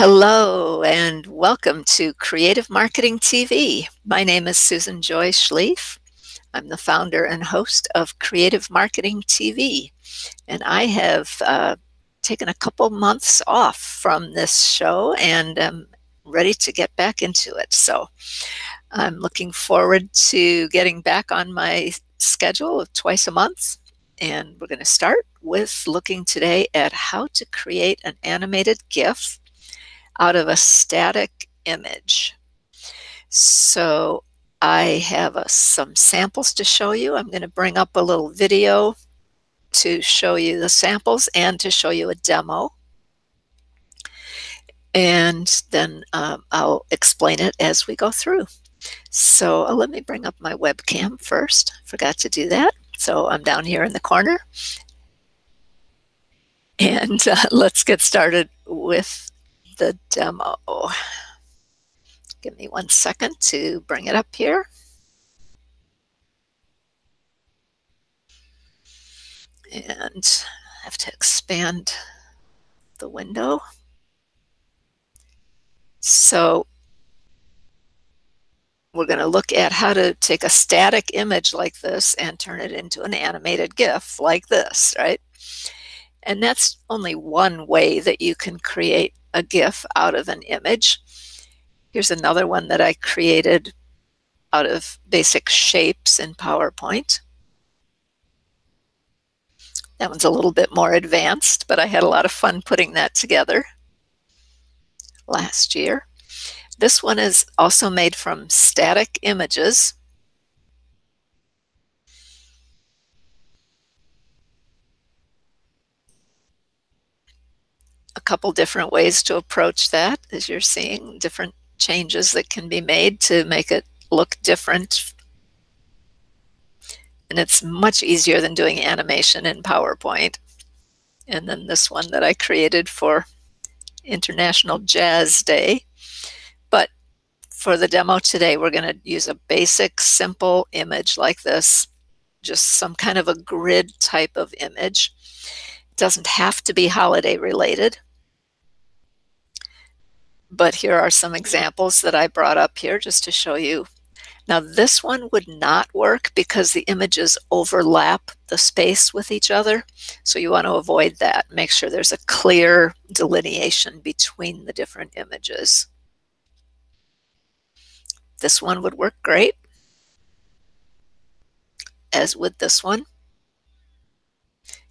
Hello and welcome to Creative Marketing TV. My name is Susan Joy Schlief. I'm the founder and host of Creative Marketing TV, and I have taken a couple months off from this show and am ready to get back into it. So I'm looking forward to getting back on my schedule of twice a month. And we're going to start with looking today at how to create an animated GIF out of a static image. So I have some samples to show you. I'm going to bring up a little video to show you the samples and to show you a demo. And then I'll explain it as we go through. So let me bring up my webcam first. Forgot to do that. So I'm down here in the corner. And let's get started with the demo. Give me 1 second to bring it up here. And I have to expand the window. So we're going to look at how to take a static image like this and turn it into an animated GIF like this, right? And that's only one way that you can create a GIF out of an image. Here's another one that I created out of basic shapes in PowerPoint. That one's a little bit more advanced, but I had a lot of fun putting that together last year. This one is also made from static images. A couple different ways to approach that, as you're seeing, different changes that can be made to make it look different. And it's much easier than doing animation in PowerPoint. And then this one that I created for International Jazz Day. But for the demo today, we're going to use a basic, simple image like this, just some kind of a grid type of image. It doesn't have to be holiday related. But here are some examples that I brought up here just to show you. Now this one would not work because the images overlap the space with each other. So you want to avoid that. Make sure there's a clear delineation between the different images. This one would work great, as with this one.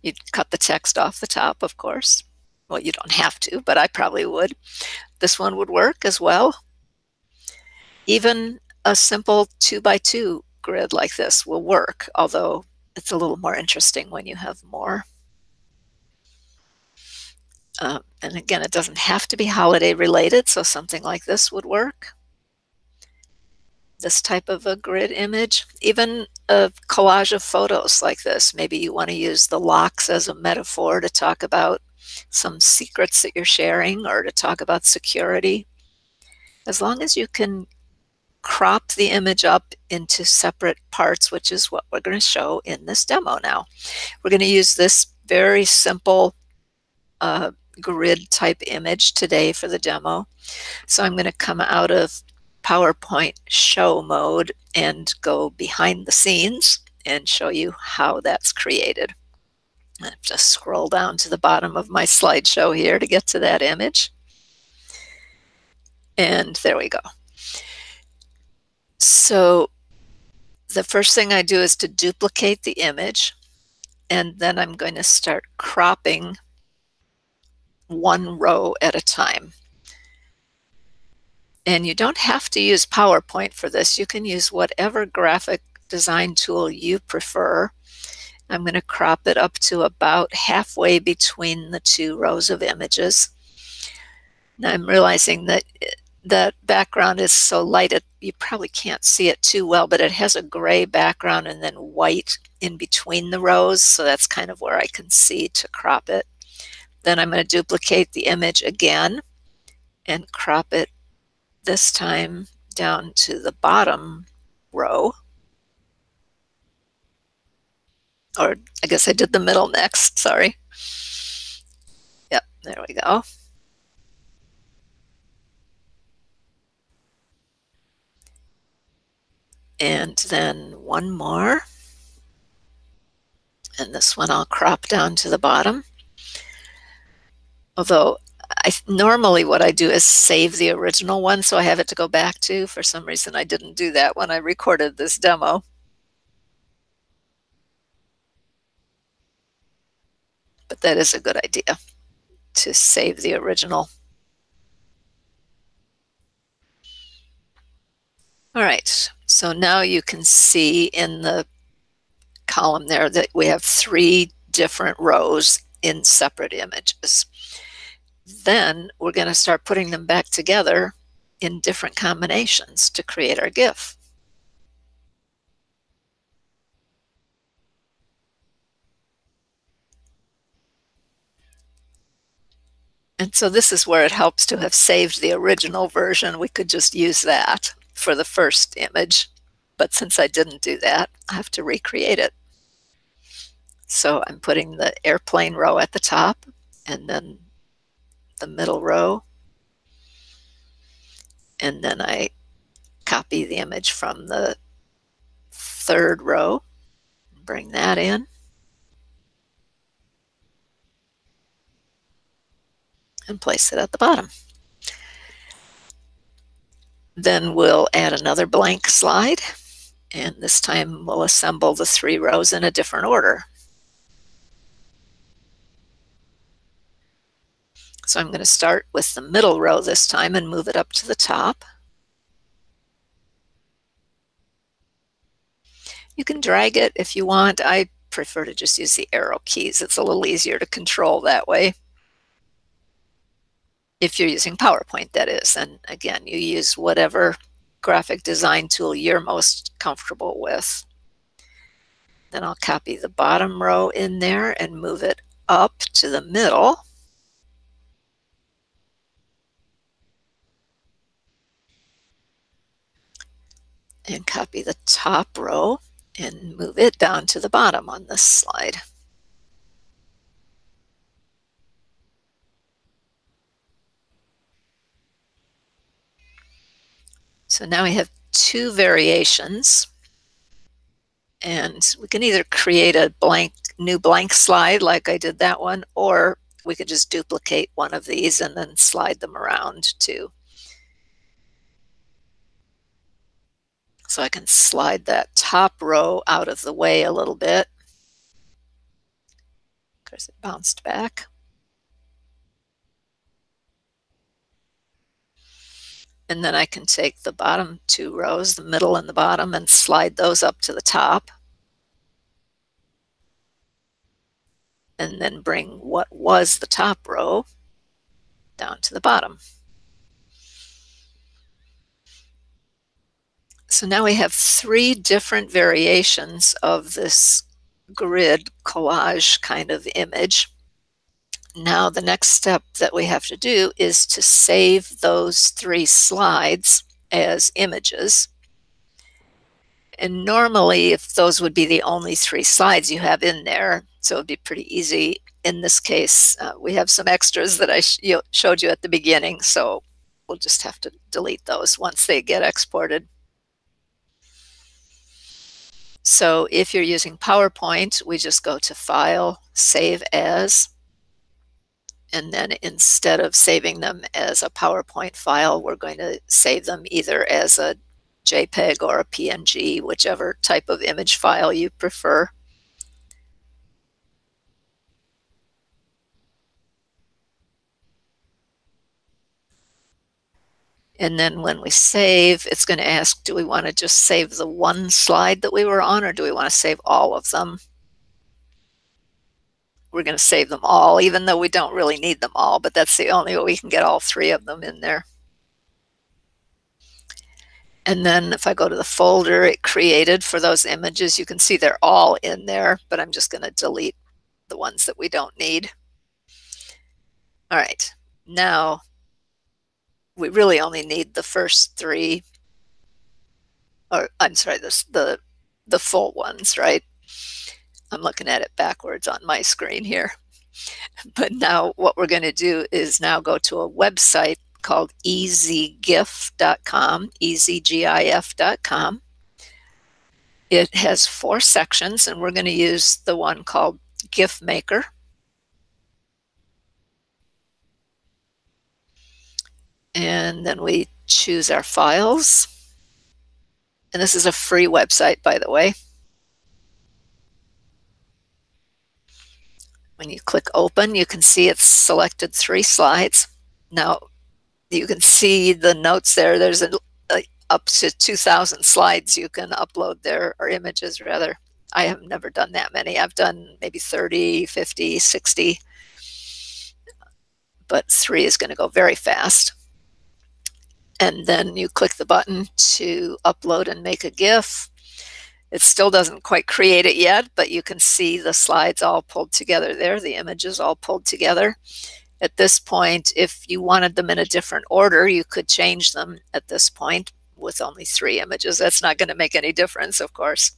You'd cut the text off the top, of course. Well, you don't have to, but I probably would. This one would work as well. Even a simple 2x2 grid like this will work, although it's a little more interesting when you have more. And again, it doesn't have to be holiday related, so something like this would work. This type of a grid image, even a collage of photos like this. Maybe you want to use the locks as a metaphor to talk about some secrets that you're sharing or to talk about security. As long as you can crop the image up into separate parts, which is what we're going to show in this demo now. We're going to use this very simple grid type image today for the demo. So I'm going to come out of PowerPoint show mode and go behind the scenes and show you how that's created. I have to scroll down to the bottom of my slideshow here to get to that image. And there we go. So the first thing I do is to duplicate the image, and then I'm going to start cropping one row at a time. And you don't have to use PowerPoint for this. You can use whatever graphic design tool you prefer. I'm going to crop it up to about halfway between the two rows of images. Now I'm realizing that that background is so light you probably can't see it too well, but it has a gray background and then white in between the rows, so that's kind of where I can see to crop it. Then I'm going to duplicate the image again and crop it this time down to the bottom row. Or I guess I did the middle next, sorry. Yep, there we go. And then one more. And this one I'll crop down to the bottom. Although normally what I do is save the original one so I have it to go back to. For some reason I didn't do that when I recorded this demo. But that is a good idea to save the original. All right, so now you can see in the column there that we have 3 different rows in separate images. Then we're going to start putting them back together in different combinations to create our GIF. And so this is where it helps to have saved the original version. We could just use that for the first image, but since I didn't do that, I have to recreate it. So I'm putting the airplane row at the top, and then the middle row, and then I copy the image from the 3rd row, bring that in, and place it at the bottom. Then we'll add another blank slide, and this time we'll assemble the 3 rows in a different order. So I'm going to start with the middle row this time and move it up to the top. You can drag it if you want. I prefer to just use the arrow keys. It's a little easier to control that way. If you're using PowerPoint, that is. And again, you use whatever graphic design tool you're most comfortable with. Then I'll copy the bottom row in there and move it up to the middle. And copy the top row and move it down to the bottom on this slide. So now we have 2 variations, and we can either create a new blank slide like I did that one, or we could just duplicate one of these and then slide them around too. So I can slide that top row out of the way a little bit. Of course, it bounced back. And then I can take the bottom 2 rows, the middle and the bottom, and slide those up to the top. And then bring what was the top row down to the bottom. So now we have 3 different variations of this grid collage kind of image. Now the next step that we have to do is to save those 3 slides as images. And normally, if those would be the only 3 slides you have in there, so it would be pretty easy. In this case, we have some extras that I showed you at the beginning, so we'll just have to delete those once they get exported. So if you're using PowerPoint, we just go to File, Save As, and then instead of saving them as a PowerPoint file, we're going to save them either as a JPEG or a PNG, whichever type of image file you prefer. And then when we save, it's going to ask, do we want to just save the one slide that we were on, or do we want to save all of them? We're going to save them all, even though we don't really need them all, but that's the only way we can get all 3 of them in there. And then if I go to the folder it created for those images, you can see they're all in there, but I'm just going to delete the ones that we don't need. All right, now we really only need the first 3, or I'm sorry, the full ones, right? I'm looking at it backwards on my screen here. But now what we're going to do is now go to a website called easygif.com, easygif.com. It has 4 sections, and we're going to use the one called Gif Maker. And then we choose our files. And this is a free website, by the way. When you click open, you can see it's selected 3 slides. Now, you can see the notes there. There's up to 2,000 slides you can upload there, or images rather. I have never done that many. I've done maybe 30, 50, 60, but 3 is going to go very fast. And then you click the button to upload and make a GIF. It still doesn't quite create it yet, but you can see the slides all pulled together there, the images all pulled together. At this point, if you wanted them in a different order, you could change them at this point with only 3 images. That's not going to make any difference, of course.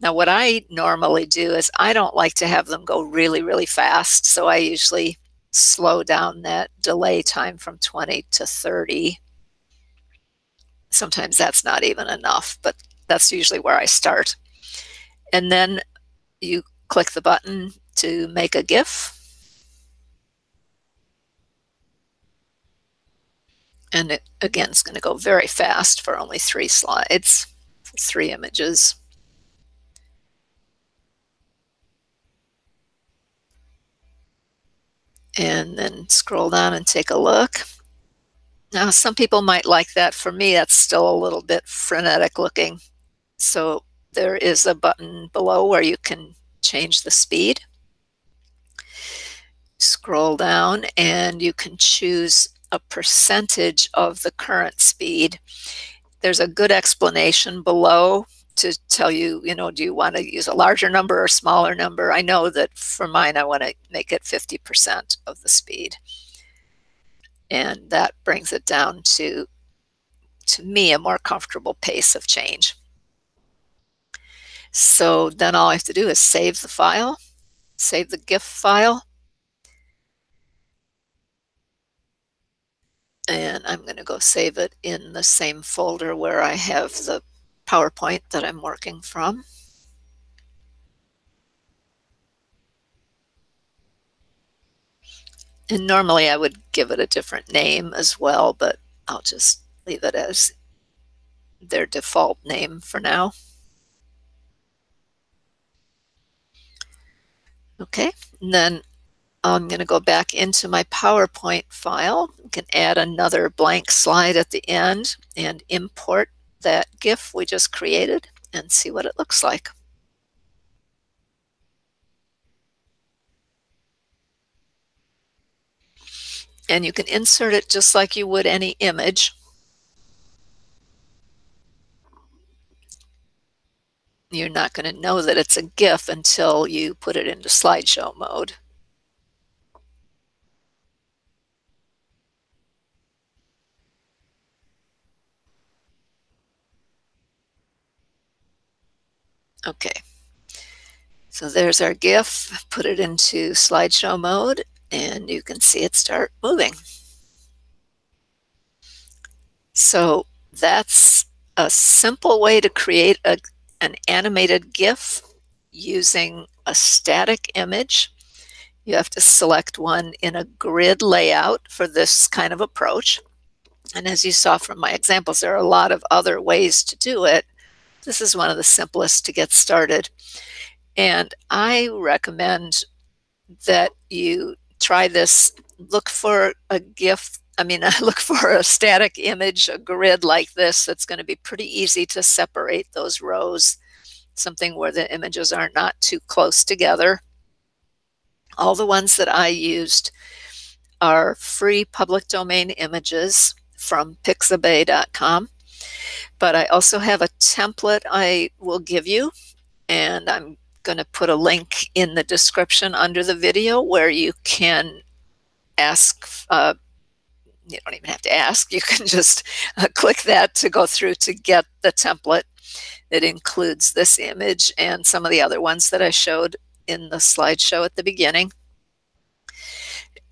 Now, what I normally do is I don't like to have them go really, really fast, so I usually slow down that delay time from 20 to 30. Sometimes that's not even enough, but that's usually where I start. And then you click the button to make a GIF. And it, again, is going to go very fast for only 3 slides, 3 images. And then scroll down and take a look. Now, some people might like that. For me, that's still a little bit frenetic looking. So there is a button below where you can change the speed. Scroll down and you can choose a percentage of the current speed. There's a good explanation below to tell you, do you want to use a larger number or smaller number? I know that for mine, I want to make it 50% of the speed. And that brings it down to me, a more comfortable pace of change. So then all I have to do is save the file, save the GIF file. And I'm going to go save it in the same folder where I have the PowerPoint that I'm working from. And normally I would give it a different name as well, but I'll just leave it as their default name for now. Okay, and then I'm going to go back into my PowerPoint file. I can add another blank slide at the end and import that GIF we just created and see what it looks like. And you can insert it just like you would any image. You're not going to know that it's a GIF until you put it into slideshow mode. Okay, so there's our GIF. Put it into slideshow mode and you can see it start moving. So that's a simple way to create an animated GIF using a static image. You have to select one in a grid layout for this kind of approach. And as you saw from my examples, there are a lot of other ways to do it. This is one of the simplest to get started. And I recommend that you try this. Look for a GIF. Look for a static image, a grid like this that's going to be pretty easy to separate those rows, something where the images are not too close together. All the ones that I used are free public domain images from pixabay.com, but I also have a template I will give you, and I'm going to put a link in the description under the video where you can ask. You don't even have to ask. You can just click that to go through to get the template. It includes this image and some of the other ones that I showed in the slideshow at the beginning.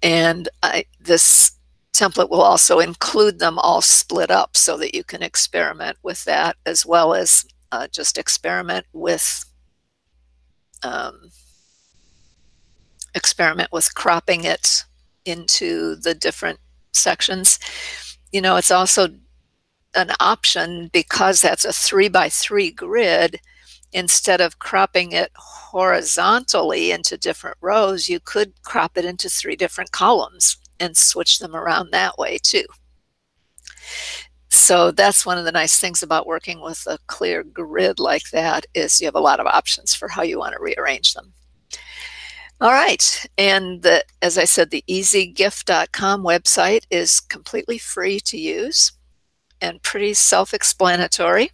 And this template will also include them all split up so that you can experiment with that, as well as just experiment with cropping it into the different sections. You know, it's also an option, because that's a 3x3 grid. Instead of cropping it horizontally into different rows, you could crop it into 3 different columns and switch them around that way too. So that's one of the nice things about working with a clear grid like that, is you have a lot of options for how you want to rearrange them. All right, and as I said, the easygif.com website is completely free to use and pretty self-explanatory.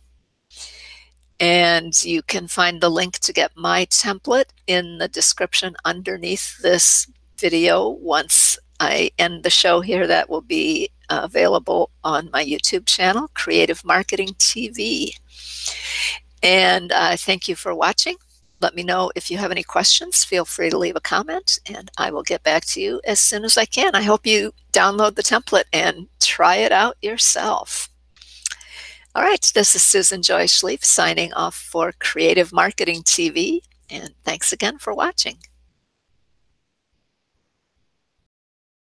And you can find the link to get my template in the description underneath this video. Once I end the show here, that will be available on my YouTube channel, Creative Marketing TV. And thank you for watching. Let me know if you have any questions. Feel free to leave a comment, and I will get back to you as soon as I can. I hope you download the template and try it out yourself. All right, this is Susan Joy Schlief signing off for Creative Marketing TV, and thanks again for watching.